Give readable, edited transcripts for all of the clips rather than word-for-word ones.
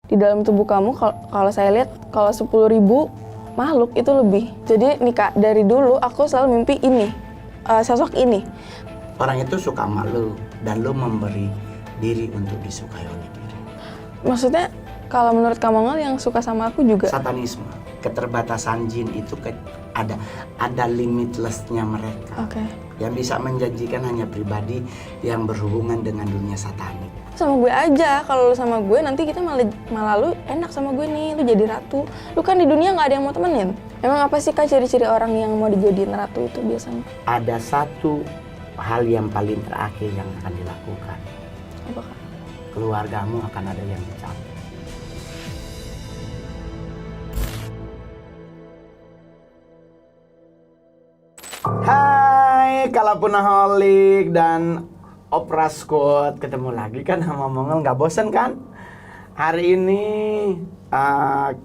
Di dalam tubuh kamu kalau saya lihat kalau 10.000 makhluk itu lebih. Jadi nih Kak, dari dulu aku selalu mimpi ini, sosok ini. Orang itu suka malu dan lo memberi diri untuk disukai oleh diri. Maksudnya kalau menurut Kak Mongol yang suka sama aku juga? Satanisme, keterbatasan jin itu ada limitlessnya mereka. Oke. Yang bisa menjanjikan hanya pribadi yang berhubungan dengan dunia satanik. Sama gue aja, kalau lu sama gue nanti kita malah lu enak sama gue nih, lu jadi ratu. Lu kan di dunia nggak ada yang mau temenin. Emang apa sih Kak ciri-ciri orang yang mau dijadiin ratu itu biasanya? Ada satu hal yang paling terakhir yang akan dilakukan. Apa Kak? Keluargamu akan ada yang dicabut. Hai, Kalapunaholic dan Opera Squad, ketemu lagi kan sama Mongol, nggak bosen kan? Hari ini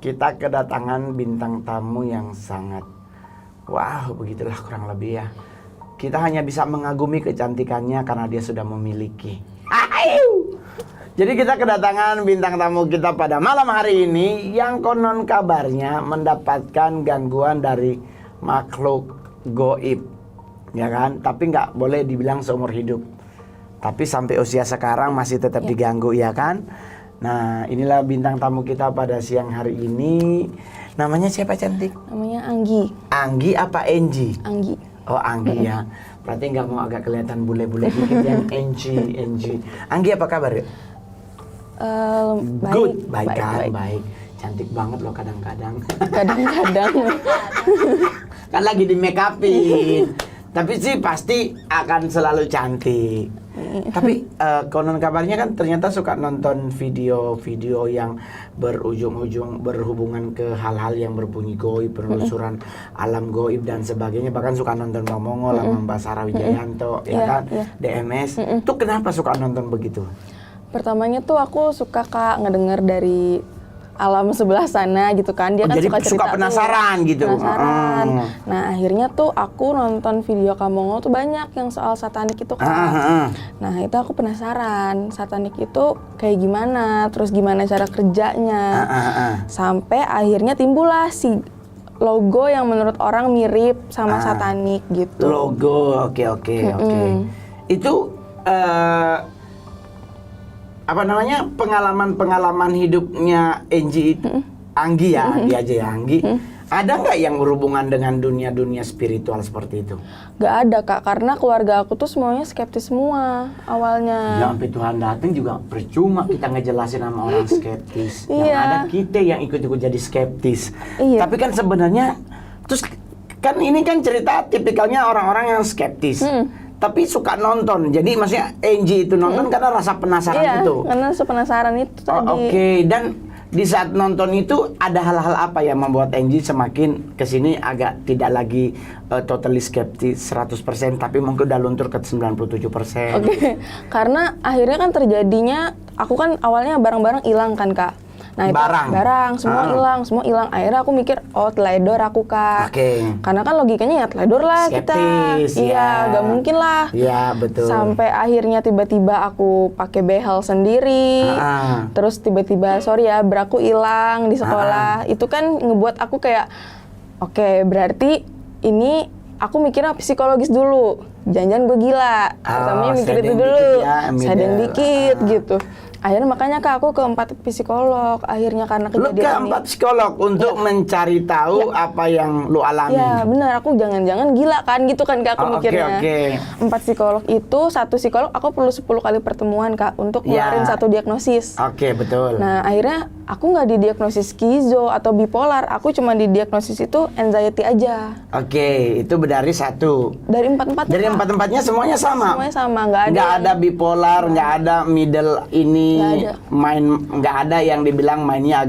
kita kedatangan bintang tamu yang sangat begitulah kurang lebih ya. Kita hanya bisa mengagumi kecantikannya karena dia sudah memiliki. Jadi kita kedatangan bintang tamu kita pada malam hari ini yang konon kabarnya mendapatkan gangguan dari makhluk goib, ya kan? Tapi nggak boleh dibilang seumur hidup. Tapi sampai usia sekarang masih tetap diganggu, ya kan? Nah, inilah bintang tamu kita pada siang hari ini. Namanya siapa cantik? Namanya Anggi. Anggi apa Enji? Anggi. Oh, Anggi ya. Berarti nggak mau agak kelihatan bule-bule dikit yang Enji. Anggi apa kabar ya? Baik. Good, baik. Cantik banget loh kadang-kadang. Kadang-kadang. Kan lagi di make upin. Tapi sih pasti akan selalu cantik. Tapi konon kabarnya kan ternyata suka nonton video-video yang berujung-ujung berhubungan ke hal-hal yang berbunyi goib, penelusuran alam goib dan sebagainya. Bahkan suka nonton Bang Mongol sama Mbak Sarah Wijayanto, ya kan? DMS. Itu kenapa suka nonton begitu? Pertamanya tuh aku suka Kak ngedenger dari alam sebelah sana gitu kan, dia kan jadi suka cerita penasaran tuh, gitu. penasaran. Nah akhirnya tuh aku nonton video Kak Mongol tuh banyak yang soal satanik itu kan. Nah itu aku penasaran satanik itu kayak gimana, terus gimana cara kerjanya, sampai akhirnya timbullah si logo yang menurut orang mirip sama satanik gitu. Logo, oke. Itu apa namanya, pengalaman hidupnya Enji itu, Anggi ya, Anggi aja ya, Anggi. Ada nggak yang berhubungan dengan dunia spiritual seperti itu? Gak ada Kak, karena keluarga aku tuh semuanya skeptis semua awalnya. Ya sampai Tuhan datang juga percuma kita ngejelasin sama orang skeptis. Yang ada kita yang ikut-ikut jadi skeptis. Tapi kan sebenarnya, terus kan ini kan cerita tipikalnya orang-orang yang skeptis. Tapi suka nonton, jadi maksudnya Enji itu nonton karena rasa penasaran itu. Karena rasa penasaran itu tadi. Oke. Dan di saat nonton itu ada hal-hal apa yang membuat Enji semakin kesini agak tidak lagi totally skeptis 100%, tapi mungkin udah luntur ke 97%. Oke. Karena akhirnya kan terjadinya, aku kan awalnya barang-barang hilang kan Kak. Nah itu barang semua hilang. Akhirnya aku mikir, oh teledor aku Kak. Karena kan logikanya ya teledor lah skeptis, kita. Iya, gak mungkin lah. Iya betul. Sampai akhirnya tiba-tiba aku pakai behel sendiri. Terus tiba-tiba beraku hilang di sekolah. Itu kan ngebuat aku kayak, oke, berarti ini aku mikirnya psikologis dulu. Jangan-jangan gue gila. Pertamanya mikir itu dulu. Sadeng dikit gitu. Akhirnya makanya Kak aku ke 4 psikolog akhirnya karena kejadian ini. Lu ke 4 psikolog untuk mencari tahu apa yang lu alami. Ya benar, aku jangan-jangan gila kan gitu kan Kak aku mikirnya. 4 psikolog itu, 1 psikolog aku perlu 10 kali pertemuan Kak untuk ngeluarin 1 diagnosis. Betul. Nah akhirnya aku nggak didiagnosis skizo atau bipolar, aku cuma didiagnosis itu anxiety aja. Itu dari 1. Dari 4-4. Dari 4-4-nya semuanya sama. Semuanya sama, nggak ada bipolar, nggak ada middle ini. Nggak ada yang dibilang mainnya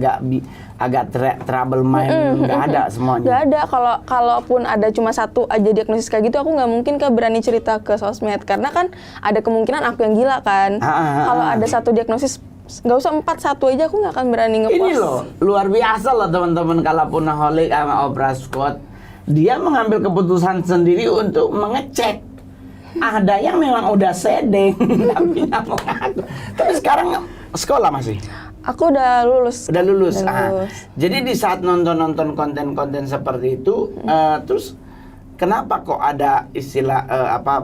agak trouble mind, nggak ada semuanya. Nggak ada. Kalaupun ada cuma 1 aja diagnosis kayak gitu, aku nggak mungkin berani cerita ke sosmed karena kan ada kemungkinan aku yang gila kan. Kalau ada 1 diagnosis, nggak usah 4, 1 aja aku nggak akan berani ngepost. Ini loh luar biasa loh teman-teman Kalapunaholic sama Opera Squad. Dia mengambil keputusan sendiri untuk mengecek. Ada yang memang udah sedeng tapi nggak mau ngaku. Tapi sekarang sekolah masih? Aku udah lulus. Udah lulus. Udah lulus. Jadi di saat nonton konten-konten seperti itu, terus kenapa kok ada istilah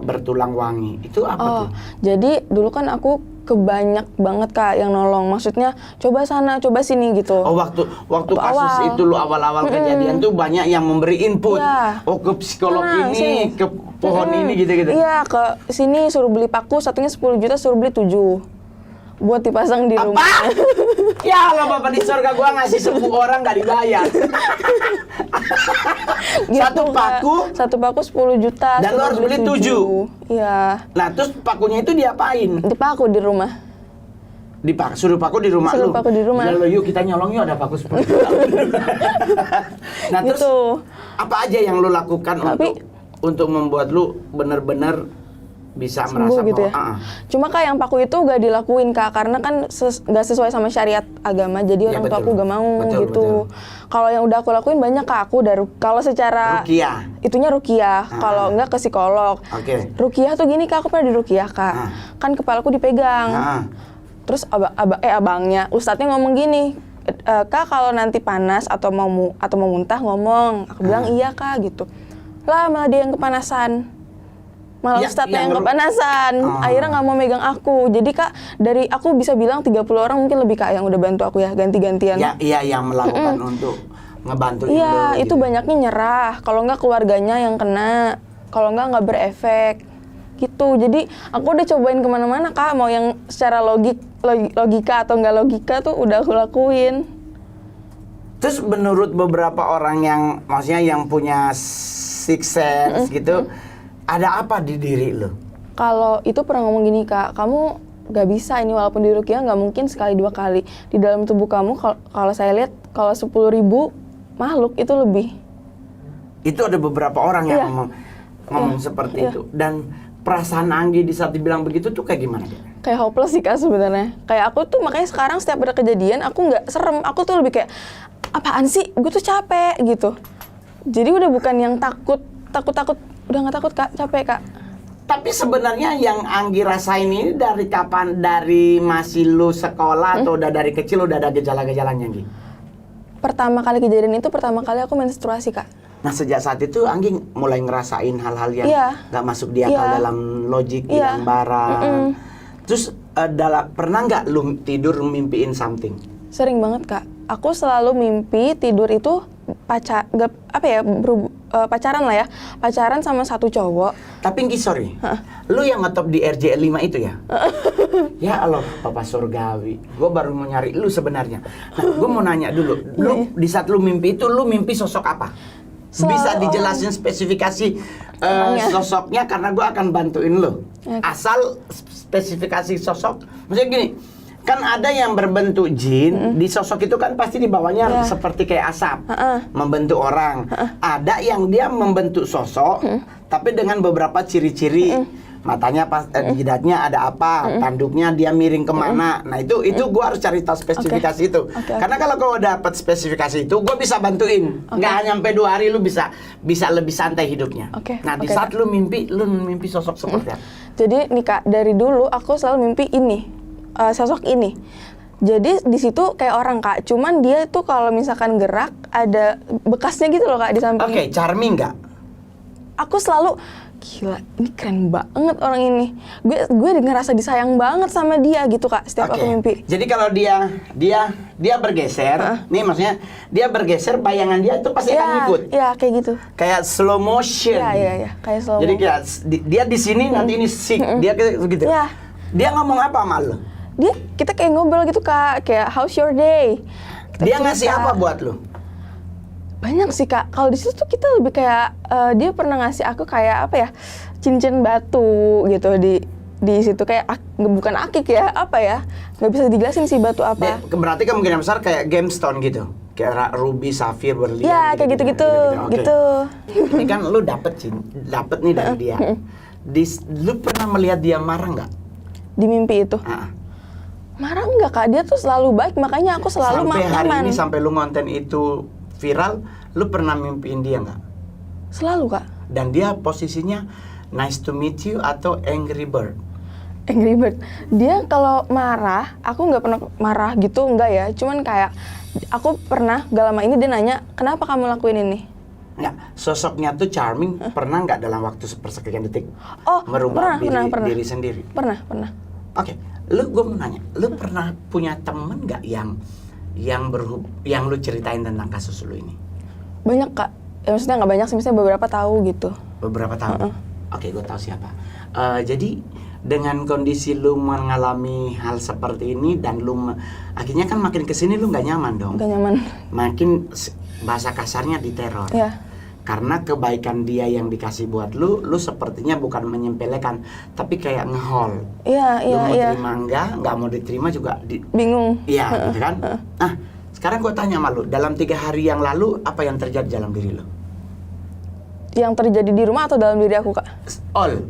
bertulang wangi? Itu apa tuh? Jadi dulu kan aku kebanyak banget Kak yang nolong. Maksudnya coba sana, coba sini gitu. Oh, waktu kasus awal. itu lu awal-awal kejadian tuh banyak yang memberi input. Iya. Oh, ke psikolog Nah, ini, sini. ke pohon ini gitu-gitu. Iya, ke sini suruh beli paku, satunya 10 juta, suruh beli 7. Buat dipasang di rumah. Apa? Ya Allah, Bapak di surga, gua ngasih 10 orang gak dibayar. Gitu, Satu paku 10 juta. dan lo harus beli 7. Iya. Nah, terus pakunya itu diapain? Dipaku di rumah. Suruh paku di rumah Suruh lu. paku di rumah. Ya lo, yuk kita nyolong yuk, ada paku 10 juta. Nah, terus Gitu. apa aja yang lu lakukan untuk membuat lu benar-benar bisa Sembuh merasa gitu ya. Cuma Kak yang paku itu gak dilakuin Kak, karena kan gak sesuai sama syariat agama, jadi orang tua aku gak mau gitu. Kalau yang udah aku lakuin banyak Kak, aku udah kalau secara ruqyah. Itunya ruqyah, kalau enggak ke psikolog. Ruqyah tuh gini Kak, aku pernah di ruqyah Kak. Kan kepalaku dipegang. Terus abangnya, ustadznya ngomong gini, Kak kalau nanti panas atau mau muntah ngomong. Aku bilang iya Kak gitu. Lah malah dia yang kepanasan. Malah ustadznya yang kepanasan, akhirnya nggak mau megang aku. Jadi Kak, dari aku bisa bilang 30 orang mungkin lebih Kak yang udah bantu aku ya, ganti-gantian. Iya, yang melakukan untuk ngebantu. Iya, itu banyaknya nyerah. Kalau nggak keluarganya yang kena, kalau nggak berefek. Gitu. Jadi aku udah cobain kemana-mana Kak, mau yang secara logika atau nggak logika tuh udah aku lakuin. Terus menurut beberapa orang yang maksudnya yang punya sixth sense gitu, ada apa di diri lo? Kalau itu pernah ngomong gini Kak, kamu gak bisa ini walaupun di ruqyah nggak mungkin sekali 2 kali. Di dalam tubuh kamu kalau saya lihat kalau 10.000 makhluk itu lebih. Itu ada beberapa orang yang ngomong seperti itu. Dan perasaan Anggi di saat dibilang begitu tuh kayak gimana? Kayak hopeless sih Kak sebenarnya. Kayak aku tuh makanya sekarang setiap ada kejadian aku nggak serem, aku tuh lebih kayak apaan sih? Gue tuh capek gitu. Jadi udah bukan yang takut, udah nggak takut Kak, capek Kak. Tapi sebenarnya yang Anggi rasain ini dari kapan? Dari masih lu sekolah atau udah dari kecil udah ada gejala-gejalanya Anggi? Pertama kali kejadian itu pertama kali aku menstruasi Kak. Nah sejak saat itu Anggi mulai ngerasain hal-hal yang nggak masuk di akal dalam logik, hilang barang. Terus pernah nggak lu tidur mimpiin something? Sering banget Kak. Aku selalu mimpi tidur itu pacaran lah ya, pacaran sama satu cowok. Tapi Nggi sorry, lu yang ngetop di RJ 5 itu ya? Ya Allah, Papa Surgawi, gue baru mau nyari lu sebenarnya. Nah, gue mau nanya dulu, lu di saat lu mimpi itu, lu mimpi sosok apa? Bisa dijelasin spesifikasi sosoknya karena gue akan bantuin lu. Asal spesifikasi sosok, maksudnya gini, kan ada yang berbentuk jin, di sosok itu kan pasti di bawahnya seperti kayak asap, membentuk orang. Ada yang dia membentuk sosok, tapi dengan beberapa ciri-ciri. Matanya jidatnya ada apa, tanduknya dia miring kemana. Nah itu gua harus cari tahu spesifikasi itu. Karena kalau gua dapat spesifikasi itu, gua bisa bantuin. Nggak nyampe 2 hari lu bisa lebih santai hidupnya. Nah di saat lu mimpi sosok seperti apa? Jadi nih Kak, dari dulu aku selalu mimpi ini. Sosok ini. Jadi di situ kayak orang Kak, cuman dia tuh kalau misalkan gerak ada bekasnya gitu loh Kak di samping. Oke, charming nggak? Aku selalu gila, ini keren banget orang ini. Gue ngerasa disayang banget sama dia gitu Kak setiap aku mimpi. Jadi kalau dia bergeser, nih maksudnya dia bergeser, bayangan dia itu pasti akan ikut. Iya, kayak gitu. Kayak slow motion. Iya, kayak slow motion. Jadi kayak dia di sini nanti ini sik, dia kayak begitu. Iya. Dia ngomong apa sama lu? Kita kayak ngobrol gitu Kak, kayak how's your day? Dia ngasih apa buat lu? Banyak sih Kak. Kalau di situ tuh kita lebih kayak dia pernah ngasih aku kayak apa ya? Cincin batu gitu di situ kayak bukan akik ya, apa ya? Nggak bisa dijelasin sih batu apa. Berarti kemungkinan besar kayak gemstone gitu. Kayak ruby, safir, berlian. Iya, kayak gitu-gitu. Gitu. Ini kan lu dapet nih dari dia. Lu pernah melihat dia marah nggak? Di mimpi itu? Marah enggak Kak, dia tuh selalu baik, makanya aku selalu sampai hari aman. ini, sampai lu ngonten itu viral, lu pernah mimpiin dia nggak? Selalu Kak. Dan dia posisinya nice to meet you atau angry bird? Angry Bird. Dia kalau marah, aku nggak pernah marah gitu, enggak ya. Cuman kayak aku pernah gak lama ini dia nanya, kenapa kamu lakuin ini? Nggak, sosoknya tuh charming. Pernah nggak dalam waktu sepersekian detik Oh, merubah pernah. diri sendiri? Pernah. Oke, gue mau nanya, lu pernah punya temen nggak yang lu ceritain tentang kasus lu ini? Banyak Kak. Ya maksudnya nggak banyak sih, misalnya beberapa tahu gitu. Beberapa tahun. Oke, gue tahu siapa. Jadi dengan kondisi lu mengalami hal seperti ini dan akhirnya kan makin kesini lu nggak nyaman dong. Nggak nyaman. Makin bahasa kasarnya diteror. Iya. Karena kebaikan dia yang dikasih buat lu sepertinya bukan menyempelekan, tapi kayak ngehol. Iya. Lu mau terima nggak mau diterima juga Bingung. Iya, gitu kan? Nah, sekarang gue tanya sama lu, dalam 3 hari yang lalu apa yang terjadi dalam diri lu? Yang terjadi di rumah atau dalam diri aku Kak? All.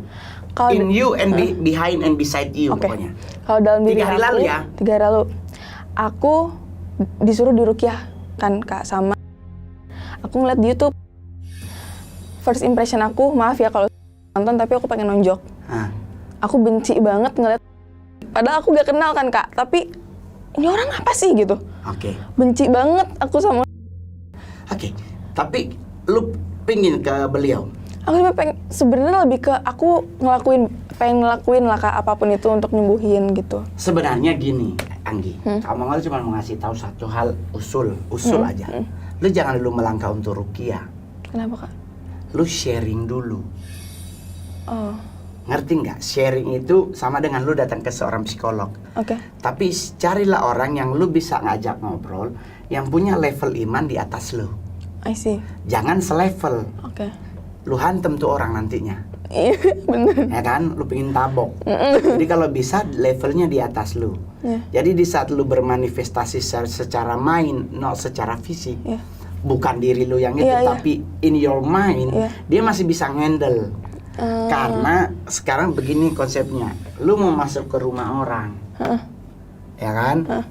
Kalau In you and behind and beside you pokoknya. Kalau dalam diri 3 hari aku, lalu ya? 3 hari lalu, aku disuruh diruqyah kan Kak, sama aku ngeliat di YouTube. First impression aku, maaf ya kalau nonton, tapi aku pengen nonjok. Aku benci banget ngeliat, padahal aku gak kenal kan Kak, tapi ini orang apa sih gitu. Oke. Benci banget aku sama. Oke. Tapi lu pingin ke beliau? Aku sebenarnya lebih ke aku pengen ngelakuin lah Kak, apapun itu untuk nyembuhin gitu. Sebenarnya gini, Anggi, kamu cuma mau ngasih tahu satu hal, usul aja. Lu jangan dulu melangkah untuk ruqyah. Kenapa Kak? Lu sharing dulu. Oh. Ngerti nggak? Sharing itu sama dengan lu datang ke seorang psikolog. Oke. Tapi carilah orang yang lu bisa ngajak ngobrol, yang punya level iman di atas lu. I see. Jangan selevel. Oke. Lu hantem tuh orang nantinya. Iya, bener. Ya kan? Lu pengen tabok. Jadi kalau bisa levelnya di atas lu. Jadi di saat lu bermanifestasi secara mind, not secara fisik. Bukan diri lu yang itu, tapi in your mind, dia masih bisa handle. Karena sekarang begini konsepnya, lu mau masuk ke rumah orang, ya kan?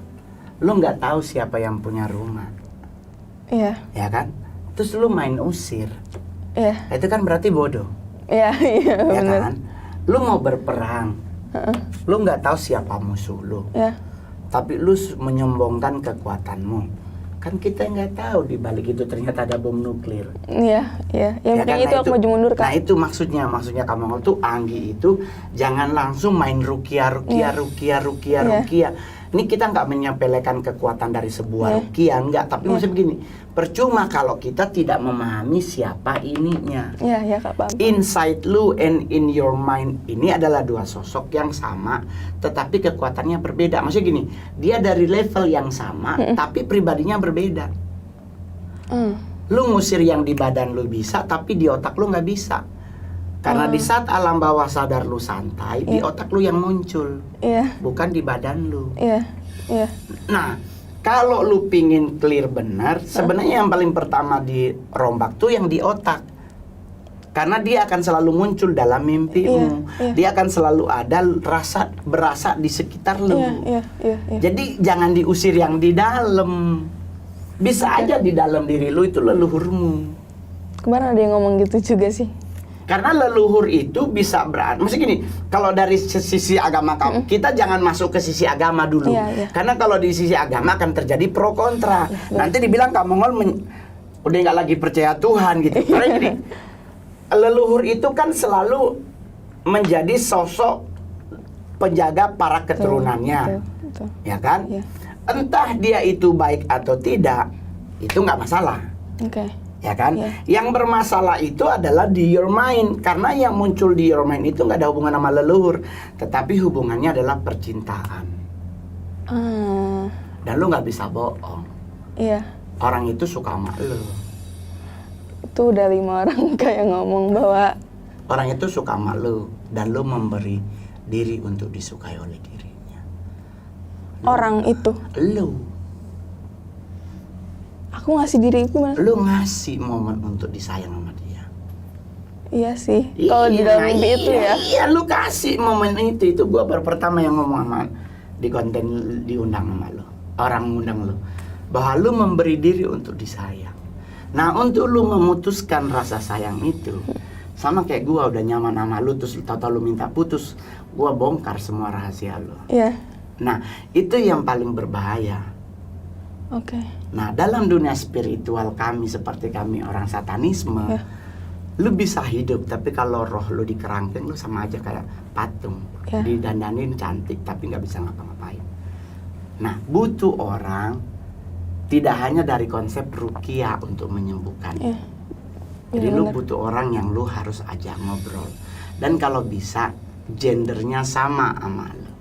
Lu nggak tahu siapa yang punya rumah, ya kan? Terus lu main usir, itu kan berarti bodoh, ya kan? Lu mau berperang, lu nggak tahu siapa musuh lu, tapi lu menyombongkan kekuatanmu. Kan kita nggak tahu di balik itu ternyata ada bom nuklir. Iya. Yang penting itu aku maju mundur Kak. Nah itu maksudnya kamu tuh Anggi itu jangan langsung main ruqyah. Ini kita nggak menyepelekan kekuatan dari sebuah ruqyah, enggak. Tapi maksudnya begini, percuma kalau kita tidak memahami siapa ininya. Iya Kak, paham. Inside lu and in your mind ini adalah dua sosok yang sama, tetapi kekuatannya berbeda. Maksudnya gini, dia dari level yang sama, tapi pribadinya berbeda. Lu ngusir yang di badan lu bisa, tapi di otak lu nggak bisa. Karena di saat alam bawah sadar lu santai, di otak lu yang muncul, bukan di badan lu. Nah, kalau lu pingin clear benar, sebenarnya yang paling pertama dirombak tuh yang di otak. Karena dia akan selalu muncul dalam mimpimu. Dia akan selalu ada berasa di sekitar lu. Jadi jangan diusir yang di dalam. Bisa aja di dalam diri lu itu leluhurmu. Kemarin ada yang ngomong gitu juga sih. Karena leluhur itu bisa berarti, maksudnya gini, kalau dari sisi agama kamu, kita jangan masuk ke sisi agama dulu. Karena kalau di sisi agama akan terjadi pro kontra. Nanti dibilang kamu udah nggak lagi percaya Tuhan gitu. Karena gini, leluhur itu kan selalu menjadi sosok penjaga para keturunannya, ya kan? Entah dia itu baik atau tidak, itu nggak masalah. Ya kan? Yang bermasalah itu adalah di your mind. Karena yang muncul di your mind itu nggak ada hubungan sama leluhur, tetapi hubungannya adalah percintaan. Dan lu nggak bisa bohong. Orang itu suka sama lu. Itu udah 5 orang kayak ngomong bahwa orang itu suka sama lu dan lu memberi diri untuk disukai oleh dirinya. Orang itu? Lu. Aku ngasih diri gimana? Lu ngasih momen untuk disayang sama dia. Iya sih. Kalau di dalam mimpi itu ya. Iya, lu kasih momen itu. Itu gua baru pertama yang ngomong sama di konten diundang sama lu. Orang ngundang lu. Bahwa lu memberi diri untuk disayang. Nah, untuk lu memutuskan rasa sayang itu, sama kayak gua udah nyaman sama lu terus tahu-tahu lu minta putus, gua bongkar semua rahasia lo. Iya. Nah, itu yang paling berbahaya. Oke. Nah, dalam dunia spiritual kami, seperti kami orang satanisme, Ya. lu bisa hidup, tapi kalau roh lu di kerangkeng, lu sama aja kayak patung. Ya. Didandanin cantik, tapi nggak bisa ngapa-ngapain. Nah, butuh orang, tidak hanya dari konsep ruqyah untuk menyembuhkan. Iya. Jadi Iya, lu bener. butuh orang yang lu harus ajak ngobrol. Dan kalau bisa, gendernya sama sama lu.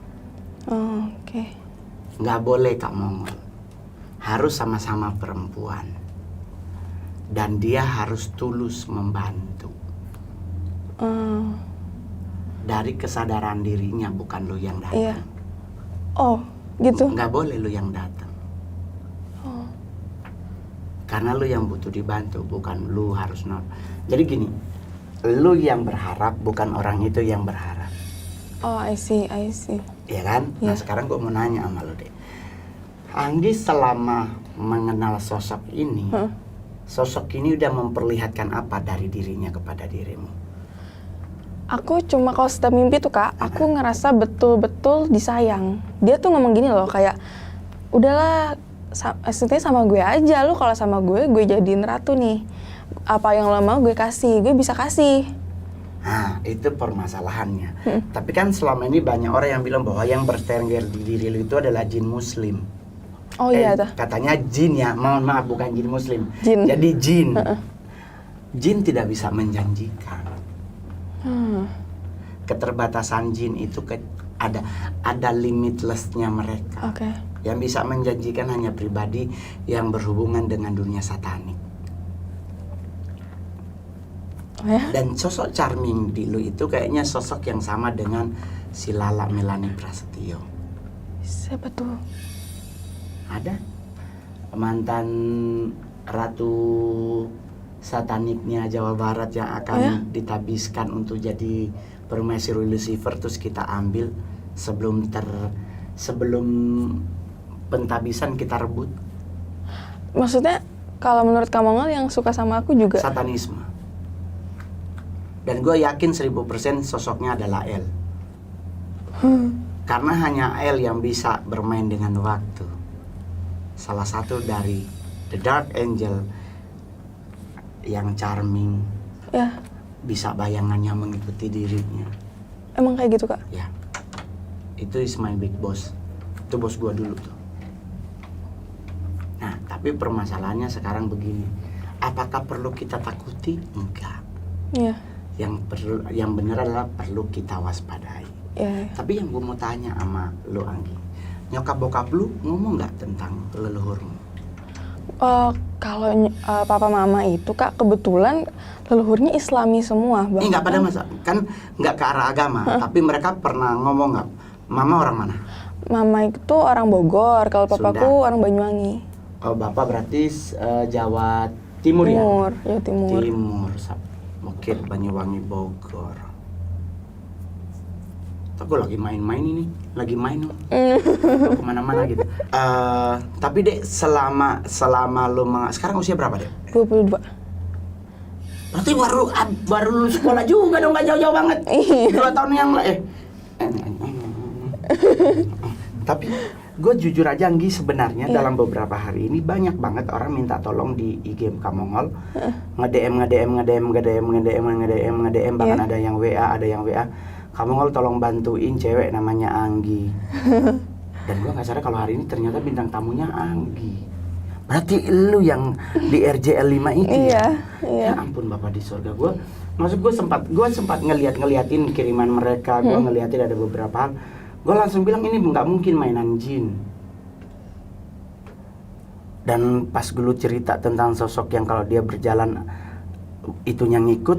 Oh, oke. Nggak boleh Kak Mongol. Harus sama-sama perempuan. Dan dia harus tulus membantu. Oh, Dari kesadaran dirinya, bukan lu yang datang. iya. Oh, gitu. Nggak boleh lu yang datang. Oh, Karena lu yang butuh dibantu, bukan lu harus Jadi gini, lu yang berharap, bukan orang itu yang berharap. oh, I see. Ya kan? Nah, Iya. sekarang gue mau nanya sama lu deh. Anggi selama mengenal sosok ini, sosok ini udah memperlihatkan apa dari dirinya kepada dirimu? Aku cuma kalau setiap mimpi tuh Kak, aku ngerasa betul-betul disayang. Dia tuh ngomong gini loh, kayak udahlah, maksudnya sama gue aja, lu kalau sama gue jadiin ratu nih. Apa yang lo mau gue kasih, gue bisa kasih. Nah, itu permasalahannya. Tapi kan selama ini banyak orang yang bilang bahwa yang bertengger di diri lu itu adalah jin muslim. Oh iya tuh. Katanya jin ya, mohon maaf bukan jin muslim. Jin. Jadi jin. Jin tidak bisa menjanjikan. Keterbatasan jin itu ada limitlessnya mereka. Oke. Yang bisa menjanjikan hanya pribadi yang berhubungan dengan dunia satanik. Oh ya? Dan sosok charming di lu itu kayaknya sosok yang sama dengan si Lala Melani Prasetyo. Siapa tuh? Ada mantan ratu sataniknya Jawa Barat yang akan Oh ya? ditabiskan untuk jadi permaisuri Lucifer, terus kita ambil sebelum pentabisan kita rebut. Maksudnya kalau menurut Kak Mongol yang suka sama aku juga? Satanisme. Dan gue yakin 1000% sosoknya adalah El. Karena hanya El yang bisa bermain dengan waktu. Salah satu dari The Dark Angel yang charming, Ya, bisa bayangannya mengikuti dirinya. emang kayak gitu Kak? Ya, itu is my big boss. Itu bos gua dulu tuh. Nah, tapi permasalahannya sekarang begini. Apakah perlu kita takuti? Enggak. Iya. Yang benar adalah perlu kita waspadai. Iya. Tapi yang gua mau tanya sama lu Anggi, nyokap bokap lu ngomong nggak tentang leluhurmu? Kalau papa mama itu Kak kebetulan leluhurnya Islami semua. Ini nggak pada masa, kan nggak ke arah agama, tapi mereka pernah ngomong nggak? Mama orang mana? Mama itu orang Bogor, kalau papaku Sunda. orang Banyuwangi. Oh, bapak berarti Jawa Timur ya? Jawa Timur. Timur, mungkin Banyuwangi, Bogor. Aku lagi main-main ini, lagi main Gua kemana-mana gitu. Tapi dek, selama lu sekarang usia berapa dek? 22. Berarti baru lu sekolah juga dong, nggak jauh-jauh banget. Iya. 2 tahun yang Tapi gue jujur aja Anggi, sebenarnya dalam beberapa hari ini banyak banget orang minta tolong di IG Kak Mongol, nge-DM, bahkan ada yang WA, Kak Mongol tolong bantuin cewek namanya Anggi. Dan gue nggak sadar kalau hari ini ternyata bintang tamunya Anggi. Berarti lu yang di RJL 5 itu ya? Iya. Ya ampun Bapak di surga. Gue sempat ngeliatin kiriman mereka, gue ngeliatin ada beberapa hal. Gue langsung bilang ini nggak mungkin mainan jin. Dan pas gue cerita tentang sosok yang kalau dia berjalan itunya ngikut.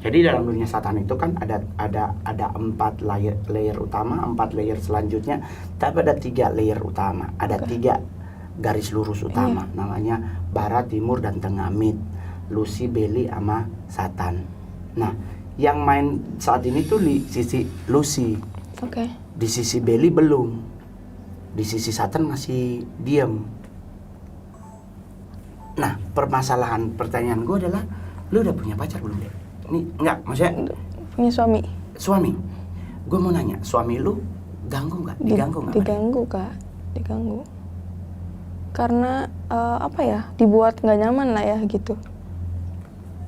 Jadi dalam dunia satan itu kan ada 4 layer utama, 4 layer selanjutnya, tapi ada 3 layer utama, ada 3 garis lurus utama, namanya barat, timur, dan tengah, mid, Lucy, Belly, sama Satan. Nah, yang main saat ini tuh di sisi Lucy, Oke. di sisi Belly belum, di sisi Satan masih diam. Nah, pertanyaan gue adalah, lu udah punya pacar belum deh? Ini enggak, maksudnya Punya suami. suami. gue mau nanya, suami lu ganggu nggak? Diganggu nggak? Diganggu Kak, diganggu. Karena apa ya, dibuat nggak nyaman lah ya gitu.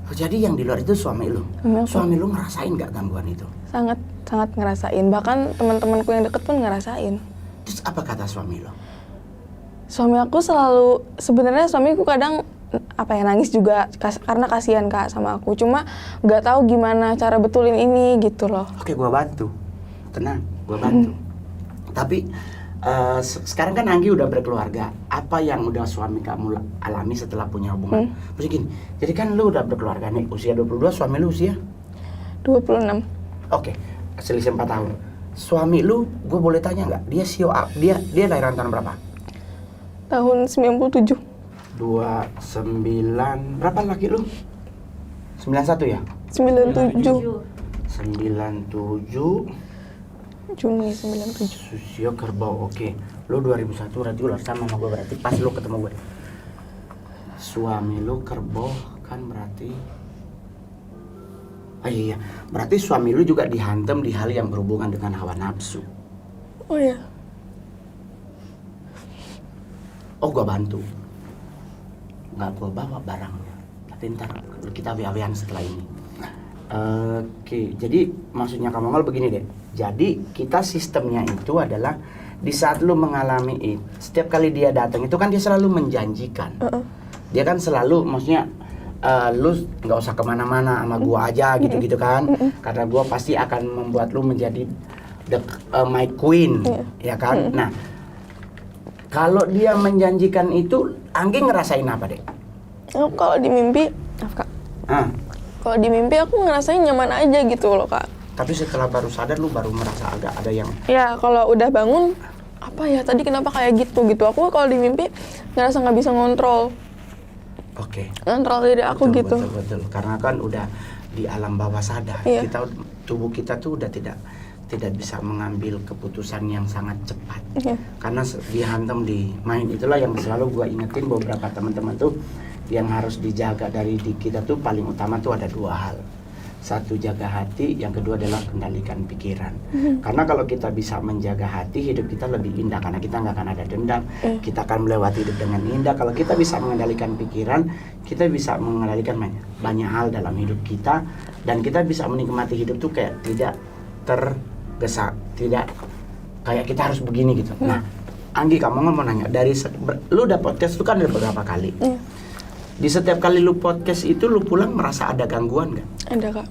Jadi yang di luar itu suami lu? Suami lu ngerasain nggak gangguan itu? Sangat ngerasain, bahkan teman-temanku yang deket pun ngerasain. Terus apa kata suami lu? Suami aku selalu, sebenarnya suamiku kadang nangis juga karena kasihan Kak sama aku, cuma nggak tahu gimana cara betulin ini gitu loh. Oke, gua bantu, tenang, gua bantu. Tapi sekarang kan Anggi udah berkeluarga, apa yang udah suami kamu alami setelah punya hubungan? Maksudnya gini, jadi kan lu udah berkeluarga nih, usia 22, suami lu usia? 26. Oke, selisih 4 tahun. Suami lu, gue boleh tanya nggak? Dia lahiran tahun berapa? Tahun 97. 29, berapa laki lu? 91 ya? 97. 97 Juni 97. Susio Kerbau, oke. Lu 2001 berarti ular sama gue, berarti pas lu ketemu gue. Suami lu Kerbau kan berarti. Ah iya, berarti suami lu juga dihantam di hal yang berhubungan dengan hawa nafsu. Oh iya. Oh, gua bantu. Nggak gua bawa barangnya, tapi ntar kita WA-WA setelah ini. Oke, jadi maksudnya kamu ngomong begini deh. Jadi kita sistemnya itu adalah di saat lu mengalami setiap kali dia datang itu kan dia selalu menjanjikan. Dia kan selalu maksudnya lu nggak usah kemana-mana sama gua aja gitu-gitu kan. Karena gua pasti akan membuat lu menjadi my queen, ya kan. Nah, kalau dia menjanjikan itu, Anggi ngerasain apa deh? Kalau di mimpi, Kak. Kalau di mimpi aku ngerasain nyaman aja gitu loh Kak. Tapi setelah baru sadar lu baru merasa agak ada yang... Ya kalau udah bangun, apa ya tadi kenapa kayak gitu. Aku kalau di mimpi ngerasa nggak bisa ngontrol. Oke. Ngontrol diri aku betul, gitu. Betul. Karena kan udah di alam bawah sadar. Iya. Tubuh kita tuh udah tidak bisa mengambil keputusan yang sangat cepat. Iya. Karena dihantam di main. Itulah yang selalu gua ingetin beberapa teman-teman tuh yang harus dijaga dari di kita tuh paling utama tuh ada 2 hal. Satu, jaga hati, yang kedua adalah kendalikan pikiran. Karena kalau kita bisa menjaga hati, hidup kita lebih indah karena kita nggak akan ada dendam. Kita akan melewati hidup dengan indah. Kalau kita bisa mengendalikan pikiran, kita bisa mengendalikan banyak hal dalam hidup kita, dan kita bisa menikmati hidup tuh kayak tidak tergesa, tidak kayak kita harus begini gitu. Nah, Anggi, kamu mau nanya dari lu udah podcast itu kan udah beberapa kali. Di setiap kali lu podcast itu lu pulang merasa ada gangguan nggak? Ada Kak.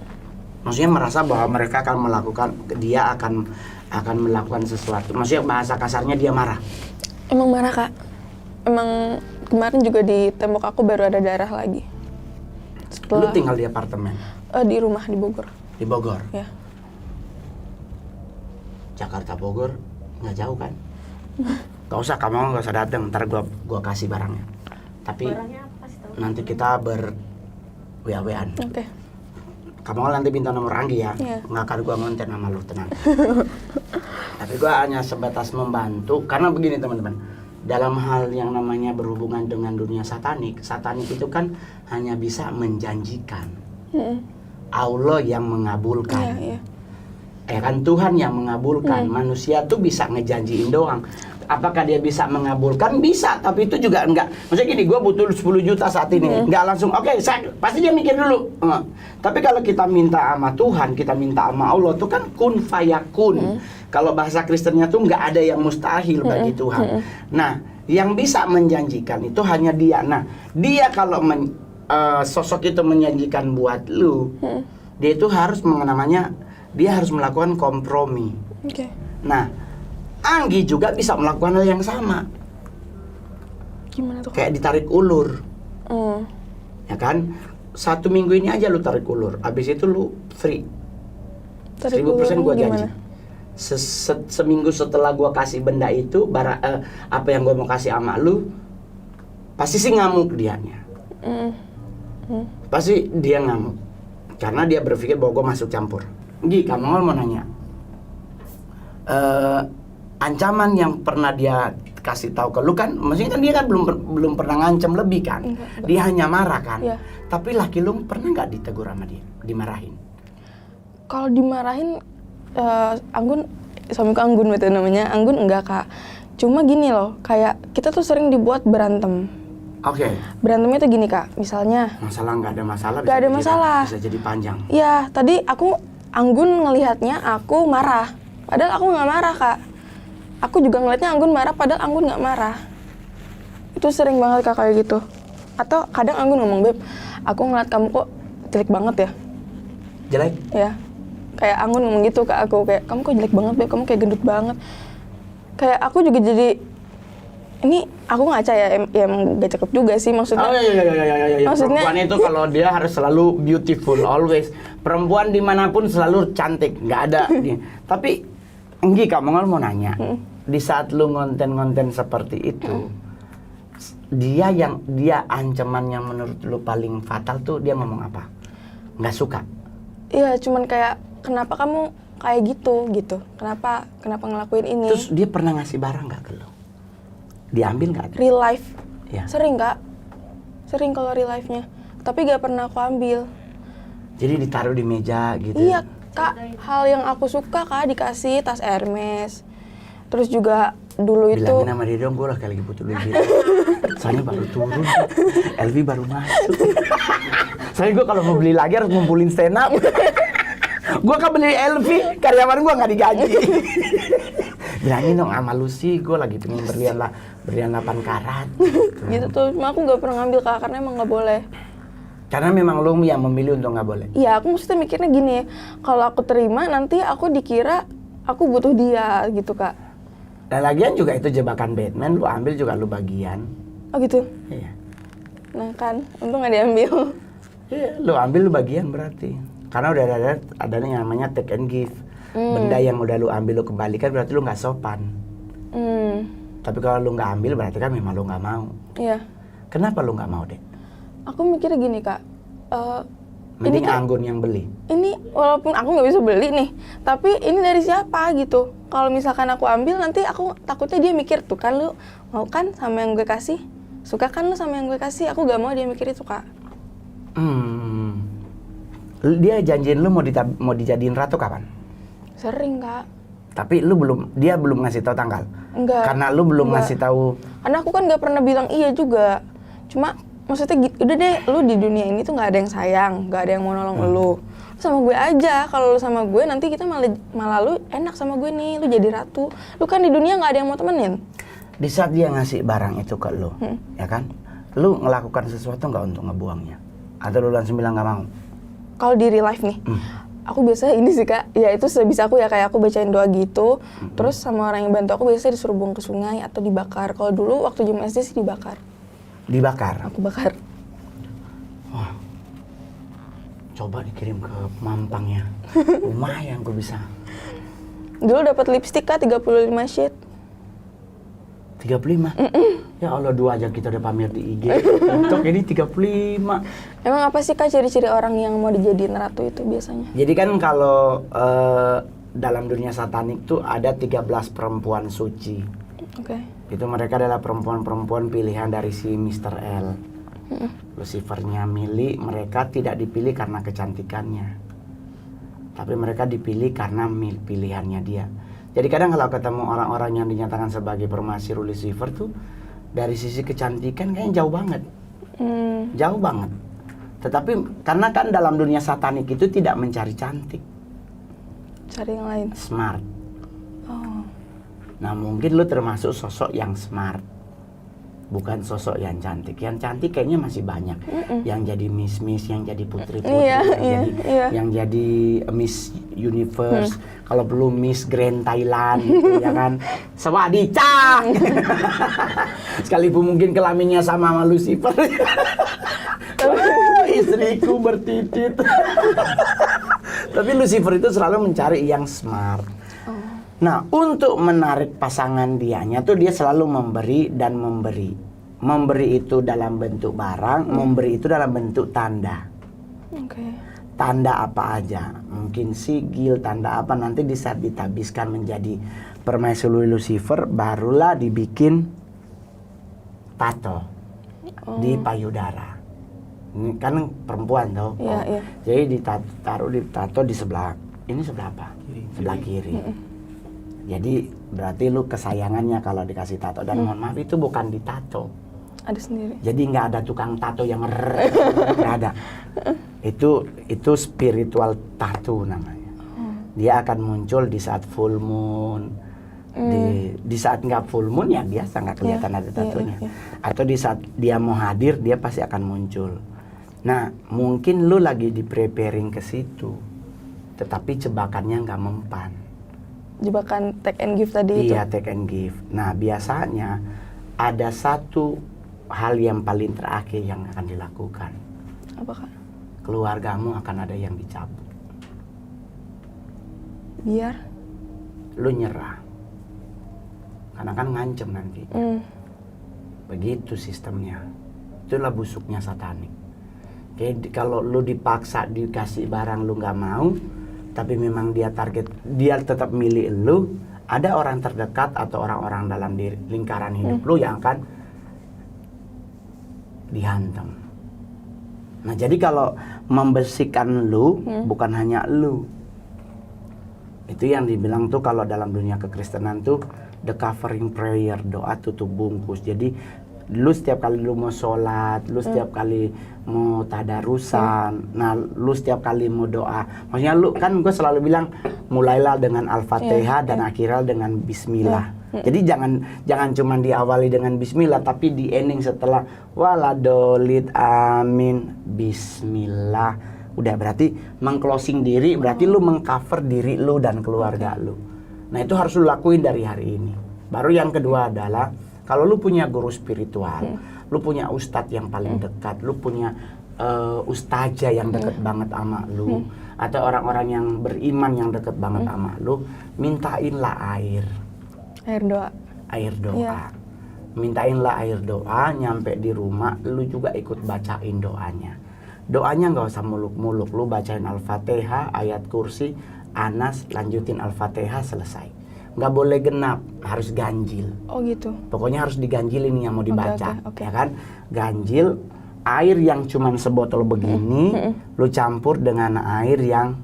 Maksudnya merasa bahwa mereka akan dia akan melakukan sesuatu. Maksudnya bahasa kasarnya dia marah. Emang marah Kak. Emang kemarin juga di tembok aku baru ada darah lagi. Lu tinggal di apartemen? Di rumah di Bogor. Di Bogor? Ya. Jakarta Bogor nggak jauh kan? Gak usah, kamu nggak usah datang. Ntar gua kasih barangnya. Tapi nanti kita WA-WAan. Oke. Kamu nanti minta nomor Anggi ya. Nggak akan gua ngonten sama lu, tenang. Tapi gua hanya sebatas membantu karena begini teman-teman. Dalam hal yang namanya berhubungan dengan dunia satanik itu kan hanya bisa menjanjikan. Allah yang mengabulkan. Ya kan, Tuhan yang mengabulkan. Manusia tuh bisa ngejanjiin doang. Apakah dia bisa mengabulkan? Bisa, tapi itu juga enggak. Maksudnya gini, gue butuh 10 juta saat ini. Enggak langsung, oke, pasti dia mikir dulu. Tapi kalau kita minta sama Tuhan, kita minta sama Allah, itu kan kun fayakun. Kalau bahasa Kristennya tuh enggak ada yang mustahil bagi Tuhan. Nah, yang bisa menjanjikan itu hanya dia. Nah, dia kalau sosok itu menjanjikan buat lu, dia itu harus dia harus melakukan kompromi. Nah, Anggi juga bisa melakukan hal yang sama. Gimana tuh? Kayak ditarik ulur. Ya kan? 1 minggu ini aja lu tarik ulur. Abis itu lu free. 1000% gua janji. Seminggu setelah gua kasih benda itu, apa yang gua mau kasih sama lu, pasti sih ngamuk dianya. Pasti dia ngamuk. Karena dia berpikir bahwa gua masuk campur. Gi, kamu mau nanya. Ancaman yang pernah dia kasih tahu ke lu kan, maksudnya kan dia kan belum pernah ngancam lebih kan. Dia hanya marah kan. Tapi laki lu pernah nggak ditegur sama dia, dimarahin? Kalau dimarahin Anggun, suamiku Anggun itu namanya. Anggun enggak Kak. Cuma gini loh, kayak kita tuh sering dibuat berantem. Oke. Berantemnya tuh gini Kak, misalnya. Masalah nggak ada masalah. Nggak ada masalah. Bisa jadi panjang. Iya, tadi Anggun ngelihatnya aku marah. Padahal aku nggak marah Kak. Aku juga ngelihatnya Anggun marah, padahal Anggun nggak marah. Itu sering banget Kak kayak gitu. Atau kadang Anggun ngomong, Beb, aku ngeliat kamu kok jelek banget ya. Jelek? Ya. Kayak Anggun ngomong gitu ke aku, kayak kamu kok jelek banget Beb, kamu kayak gendut banget. Kayak aku juga jadi, ini aku ngaca ya, emang gak cakep juga sih maksudnya. Oh iya. Maksudnya, perempuan itu kalau dia harus selalu beautiful, always. Perempuan dimanapun selalu cantik, nggak ada. Tapi, Enggi, kamu mau nanya, di saat lu ngonten-ngonten seperti itu, dia ancamannya menurut lu paling fatal tuh dia ngomong apa? Nggak suka? Iya, cuman kayak, kenapa kamu kayak gitu? Kenapa ngelakuin ini? Terus dia pernah ngasih barang nggak ke lu? Diambil nggak? Real life? Ya. Sering Kak. Sering kalau real life-nya. Tapi gak pernah aku ambil. Jadi ditaruh di meja gitu? Iya Kak, hal yang aku suka Kak, dikasih tas Hermes. Terus juga dulu itu... Bilangin sama dia dong, gue lah lagi butuh duit gitu. Soalnya baru turun, LV baru masuk. Soalnya gue kalau mau beli lagi harus ngumpulin stand up. Gue kan beli LV, karyawan gue nggak digaji. Bilangin dong sama Lucy, gue lagi pengen berlian 8 karat. Gitu tuh, cuma aku nggak pernah ngambil Kak, karena emang nggak boleh. Karena memang lo yang memilih untuk nggak boleh? Iya, aku maksudnya mikirnya gini, kalau aku terima nanti aku dikira aku butuh dia gitu Kak. Dan lagian juga itu jebakan Batman, lu ambil juga lu bagian. Oh gitu? Iya. Nah kan, untung nggak diambil. Iya, lu ambil lu bagian berarti. Karena udah ada yang namanya take and give. Benda yang udah lu ambil lu kembalikan berarti lu nggak sopan. Tapi kalau lu nggak ambil berarti kan memang lu nggak mau. Iya. Kenapa lu nggak mau, Dek? Aku mikirnya gini Kak, Mending ini kan, Anggun yang beli. ini walaupun aku nggak bisa beli nih, tapi ini dari siapa gitu. Kalau misalkan aku ambil nanti aku takutnya dia mikir, tuh kan lu mau kan sama yang gue kasih, suka kan lu sama yang gue kasih, aku gak mau dia mikir itu Kak. Dia janjiin lu mau dijadiin ratu kapan? Sering Kak. Tapi dia belum ngasih tahu tanggal. Enggak. Karena lu belum ngasih tahu. Karena aku kan nggak pernah bilang iya juga. Cuma maksudnya udah deh, lu di dunia ini tuh nggak ada yang sayang, nggak ada yang mau nolong lu. Sama gue aja, kalau lu sama gue nanti kita malah lu enak sama gue nih, lu jadi ratu. Lu kan di dunia nggak ada yang mau temenin. Di saat dia ngasih barang itu ke lu, ya kan? Lu ngelakukan sesuatu nggak untuk ngebuangnya? Atau lu langsung bilang nggak mau? Kalau di real life nih, aku biasa ini sih Kak, ya itu sebisa aku ya, kayak aku bacain doa gitu, terus sama orang yang bantu aku biasanya disuruh buang ke sungai atau dibakar. Kalau dulu waktu zaman SD sih dibakar. Dibakar? Aku bakar. Wah, coba dikirim ke Mampang ya, lumayan gue bisa. Dulu dapat lipstik Kak, 35 shade. 35? Ya Allah, 2 aja kita udah pamer di IG. Untuk ini 35. Emang apa sih Kak ciri-ciri orang yang mau dijadiin ratu itu biasanya? Jadi kan kalau dalam dunia satanik tuh ada 13 perempuan suci. Oke. Itu mereka adalah perempuan-perempuan pilihan dari si Mr. L. Lucifernya milih, mereka tidak dipilih karena kecantikannya. Tapi mereka dipilih karena pilihannya dia. Jadi kadang kalau ketemu orang-orang yang dinyatakan sebagai permaisuri Lucifer tuh dari sisi kecantikan kayaknya jauh banget. Jauh banget. Tetapi karena kan dalam dunia satanik itu tidak mencari cantik. Cari yang lain. Smart. Oh. Nah mungkin lu termasuk sosok yang smart. Bukan sosok yang cantik. Yang cantik kayaknya masih banyak. Yang jadi miss-miss, yang jadi putri-putri, yang jadi Miss Universe. Kalau belum Miss Grand Thailand gitu, ya kan. Swadicah. Sekalipun mungkin kelaminnya sama Lucifer. Istriku bertitit. Tapi Lucifer itu selalu mencari yang smart. Nah, untuk menarik pasangan dianya tuh dia selalu memberi dan memberi. Memberi itu dalam bentuk barang, memberi itu dalam bentuk tanda. Tanda apa aja? Mungkin sigil, tanda apa, nanti di saat ditabiskan menjadi permaisuri Lucifer, barulah dibikin tato di payudara. Ini kan perempuan tuh. Jadi ditaruh di tato di sebelah ini sebelah apa? Sebelah kiri. Jadi berarti lu kesayangannya kalau dikasih tato. Dan mohon maaf itu bukan ditato. Ada sendiri. Jadi nggak ada tukang tato yang nggak ada. Itu spiritual tattoo namanya. Dia akan muncul di saat full moon. Di saat nggak full moon ya biasa nggak kelihatan ada tatonya. Atau di saat dia mau hadir dia pasti akan muncul. Nah mungkin lu lagi di preparing ke situ, tetapi jebakannya nggak mempan. Jebakan take and give tadi itu? Iya, take and give. Nah, biasanya ada satu hal yang paling terakhir yang akan dilakukan. Apa, Kak? Keluargamu akan ada yang dicabut. Biar? Lu nyerah. Karena kan ngancem nanti. Begitu sistemnya. Itulah busuknya satanik. Kayak kalau lu dipaksa dikasih barang lu nggak mau, tapi memang dia target, dia tetap milih lu, ada orang terdekat atau orang-orang dalam lingkaran hidup lu yang akan dihantam. Nah jadi kalau membersihkan lu, bukan hanya lu. Itu yang dibilang tuh kalau dalam dunia kekristenan tuh the covering prayer, doa tutup bungkus. Jadi lu setiap kali lu mau sholat, lu setiap kali mau tadarusan, nah lu setiap kali mau doa, maksudnya lu kan gue selalu bilang mulailah dengan Al-Fatihah dan akhirnya dengan Bismillah. Jadi jangan cuma diawali dengan Bismillah, tapi di ending setelah waladolid amin Bismillah. Udah berarti mengclosing diri, berarti lu mengcover diri lu dan keluarga lu. Nah itu harus lu lakuin dari hari ini. Baru yang kedua adalah kalau lu punya guru spiritual, lu punya ustadz yang paling dekat, lu punya ustazah yang dekat banget sama lu, atau orang-orang yang beriman yang dekat banget sama lu, mintainlah air. Air doa. Air doa. Mintainlah air doa, nyampe di rumah, lu juga ikut bacain doanya. Doanya nggak usah muluk-muluk, lu bacain Al-Fatihah, ayat kursi, Anas, lanjutin Al-Fatihah, selesai. Nggak boleh genap, harus ganjil. Oh gitu. Pokoknya harus diganjil ini yang mau dibaca, okay. ya kan? Ganjil, air yang cuman sebotol begini, lu campur dengan air yang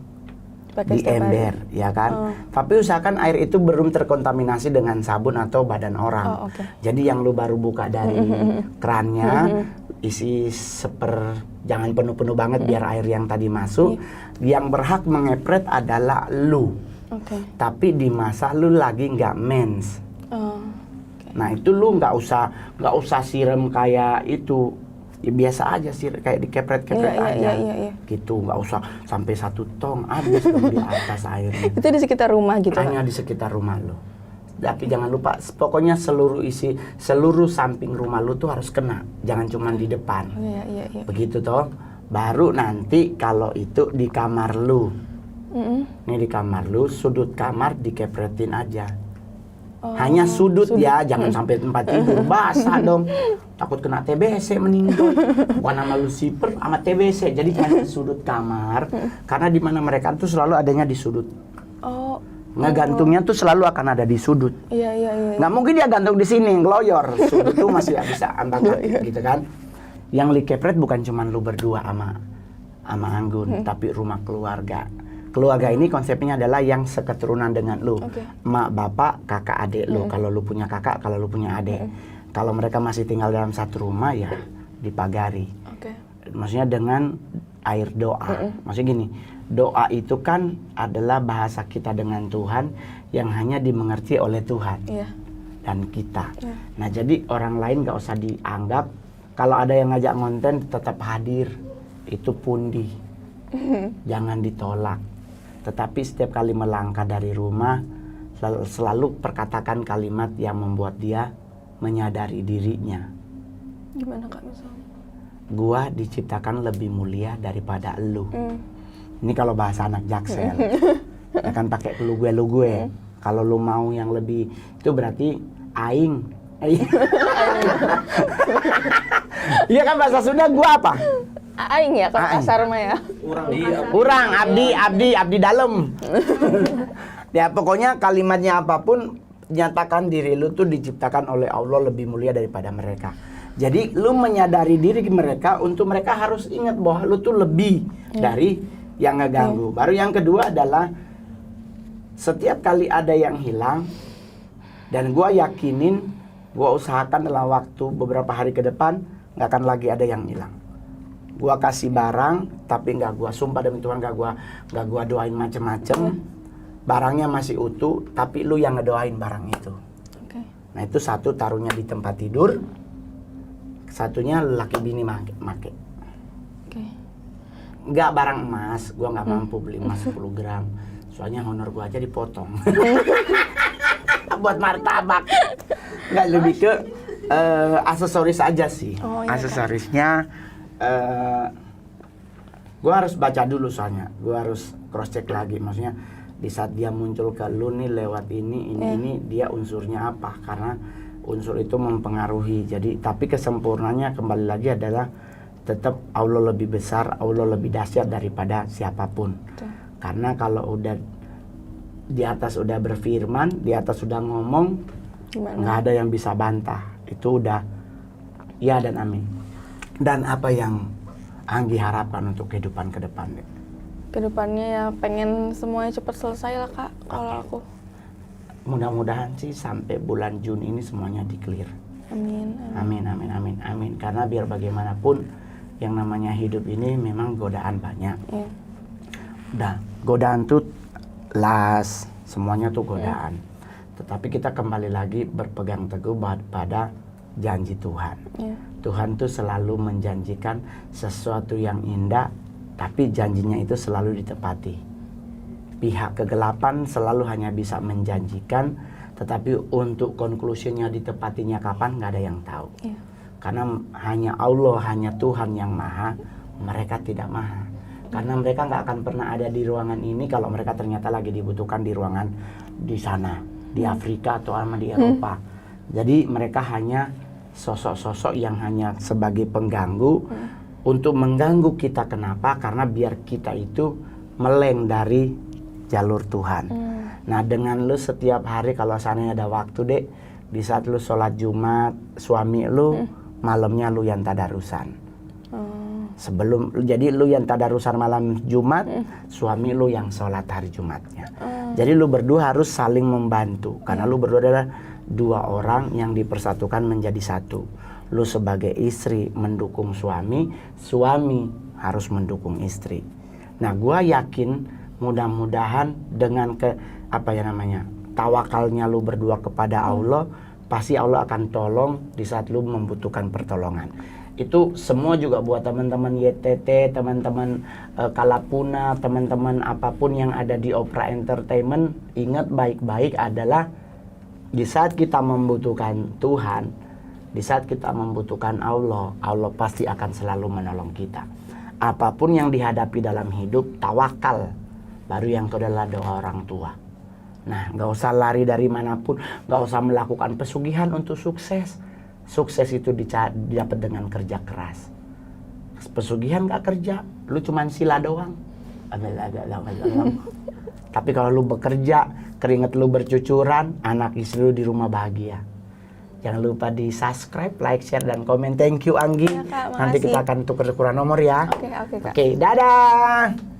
di ember, ya kan? Tapi usahakan air itu belum terkontaminasi dengan sabun atau badan orang. Jadi yang lu baru buka dari kerannya, isi jangan penuh-penuh banget biar air yang tadi masuk. Yang berhak mengepret adalah lu. Tapi di masa lu lagi nggak mens. Nah itu lu nggak usah siram kayak itu. Ya biasa aja sih kayak dikepret-kepret aja. Gitu, nggak usah sampai 1 tong habis dong di atas airnya. Itu di sekitar rumah gitu. Hanya di sekitar rumah lu. Tapi jangan lupa pokoknya seluruh samping rumah lu tuh harus kena. Jangan cuma di depan. Begitu toh. Baru nanti kalau itu di kamar lu. Ini di kamar lu, sudut kamar dikepretin aja. Hanya sudut ya, jangan sampai tempat tidur basah dong. Takut kena TBC meninggal. Bukan sama Lucifer, sama TBC. Jadi hanya sudut kamar, karena di mana mereka tuh selalu adanya di sudut. Ngegantungnya tuh selalu akan ada di sudut. Nggak mungkin dia gantung di sini, ngeloyor. Sudut tuh masih bisa ambang gitu kan. Yang dikepret bukan cuma lu berdua sama Anggun, tapi rumah keluarga. Keluarga ini konsepnya adalah yang seketurunan dengan lu. Mak, bapak, kakak, adik lu. Kalau lu punya kakak, kalau lu punya adik. Kalau mereka masih tinggal dalam satu rumah ya dipagari. Maksudnya dengan air doa. Maksudnya gini, doa itu kan adalah bahasa kita dengan Tuhan yang hanya dimengerti oleh Tuhan dan kita. Nah jadi orang lain gak usah dianggap. Kalau ada yang ngajak konten tetap hadir. Itu pundi. Jangan ditolak. Tetapi setiap kali melangkah dari rumah selalu perkatakan kalimat yang membuat dia menyadari dirinya. Gimana Kak misalnya? Gua diciptakan lebih mulia daripada elu. Ini kalau bahasa anak Jaksel. Ya kan pakai lu gue. Kalau lu mau yang lebih itu berarti aing. Iya kan bahasa Sunda gua apa? Aing ya kalau kasar mah ya. Urang abdi dalam. Ya pokoknya kalimatnya apapun nyatakan diri lu tuh diciptakan oleh Allah lebih mulia daripada mereka. Jadi lu menyadari diri mereka untuk mereka harus ingat bahwa lu tuh lebih dari yang ngeganggu. Baru yang kedua adalah setiap kali ada yang hilang, dan gue yakinin, gue usahakan dalam waktu beberapa hari ke depan nggak akan lagi ada yang hilang. Gue kasih barang, tapi nggak gue sumpah demi Tuhan, nggak gue doain macem-macem. Barangnya masih utuh, tapi lu yang ngedoain barang itu. Nah itu satu taruhnya di tempat tidur, satunya laki bini make. Nggak barang emas, gue nggak mampu beli emas 10 gram. Soalnya honor gue aja dipotong. Buat martabak. Nggak, lebih ke aksesoris aja sih. Aksesorisnya gue harus baca dulu soalnya. Gue harus cross check lagi. Maksudnya di saat dia muncul ke lu nih lewat ini dia unsurnya apa? Karena unsur itu mempengaruhi. Jadi tapi kesempurnanya kembali lagi adalah tetap Allah lebih besar, Allah lebih dahsyat daripada siapapun. Karena kalau udah di atas udah berfirman, di atas udah ngomong, nggak ada yang bisa bantah. Itu udah ya dan amin. Dan apa yang Anggi harapkan untuk kehidupan ke depan? Kedepannya ya pengen semuanya cepat selesai lah Kak, kalau aku. Mudah-mudahan sih sampai bulan Juni ini semuanya di-clear. Amin. Karena biar bagaimanapun yang namanya hidup ini memang godaan banyak. Udah, godaan tuh semuanya tuh godaan. Tetapi kita kembali lagi berpegang teguh pada janji Tuhan. Tuhan tuh selalu menjanjikan sesuatu yang indah, tapi janjinya itu selalu ditepati. Pihak kegelapan selalu hanya bisa menjanjikan, tetapi untuk konklusinya ditepatinya kapan nggak ada yang tahu. Karena hanya Allah, hanya Tuhan yang maha, mereka tidak maha. Karena mereka nggak akan pernah ada di ruangan ini kalau mereka ternyata lagi dibutuhkan di ruangan di sana, di Afrika atau di Eropa. Jadi mereka hanya sosok-sosok yang hanya sebagai pengganggu untuk mengganggu kita. Kenapa? Karena biar kita itu meleng dari jalur Tuhan. Nah dengan lu setiap hari kalau seandainya ada waktu dek, di saat lu sholat Jumat, suami lu malamnya lu yang tadarusan. Jadi lu yang tadarusan malam Jumat, suami lu yang sholat hari Jumatnya. Jadi lu berdua harus saling membantu. Karena lu berdua adalah dua orang yang dipersatukan menjadi satu. Lu sebagai istri mendukung suami, suami harus mendukung istri. Nah gua yakin mudah-mudahan dengan tawakalnya lu berdua kepada Allah, pasti Allah akan tolong di saat lu membutuhkan pertolongan. Itu semua juga buat teman-teman YTT, teman-teman Kalapuna, teman-teman apapun yang ada di Opera Entertainment, ingat baik-baik adalah di saat kita membutuhkan Tuhan, di saat kita membutuhkan Allah, Allah pasti akan selalu menolong kita. Apapun yang dihadapi dalam hidup, tawakal. Baru yang kedua adalah doa orang tua. Nah, nggak usah lari dari manapun, nggak usah melakukan pesugihan untuk sukses. Sukses itu didapat dengan kerja keras. Pesugihan nggak kerja, lu cuman sila doang. Tapi kalau lu bekerja, keringet lu bercucuran, anak istri lu di rumah bahagia. Jangan lupa di subscribe, like, share, dan komen. Thank you Anggi. Ya, Kak, nanti kita akan tukar-tukaran nomor ya. Oke, Kak. Oke, dadah.